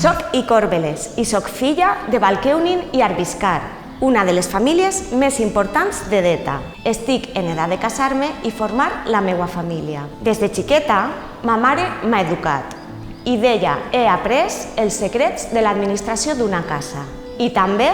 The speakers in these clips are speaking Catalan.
Soc Icórbeles i soc filla de Valkeunin i Arbiscar, una de les famílies més importants de Deta. Estic en edat de casar-me i formar la meva família. Des de xiqueta, ma mare m'ha educat i d'ella he après els secrets de l'administració d'una casa i també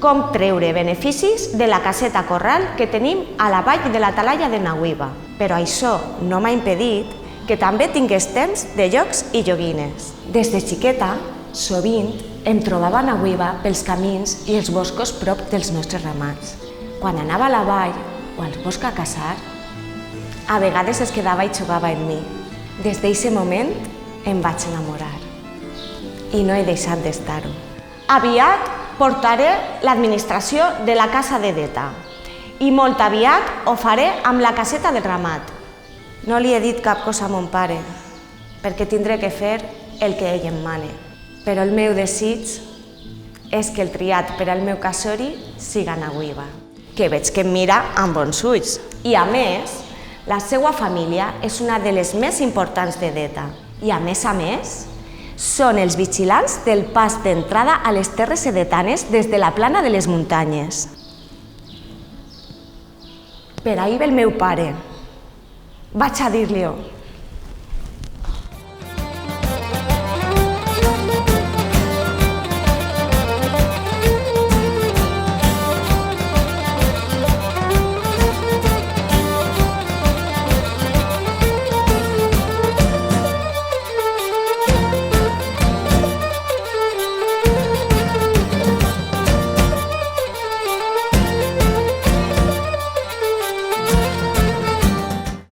com treure beneficis de la caseta corral que tenim a la vall de la Talaia de Naüiba. Però això no m'ha impedit que també tingués temps de jocs i joguines. Des de xiqueta, sovint em trobava a Naüiba pels camins i els boscos prop dels nostres ramats. Quan anava a la vall o al bosc a caçar, a vegades es quedava i jugava amb mi. Des d'aquest moment em vaig enamorar i no he deixat d'estar-ho. Aviat portaré l'administració de la casa de Deta i molt aviat ho faré amb la caseta del ramat. No li he dit cap cosa a mon pare, perquè tindré que fer el que ell em mane. Però el meu desig és que el triat per al meu casori siga Naüiba, que veig que em mira amb bons ulls. I a més, la seva família és una de les més importants de Deta. I a més, són els vigilants del pas d'entrada a les terres sedetanes des de la plana de les muntanyes. Per ahir ve el meu pare. Vaig a dir-li-ho.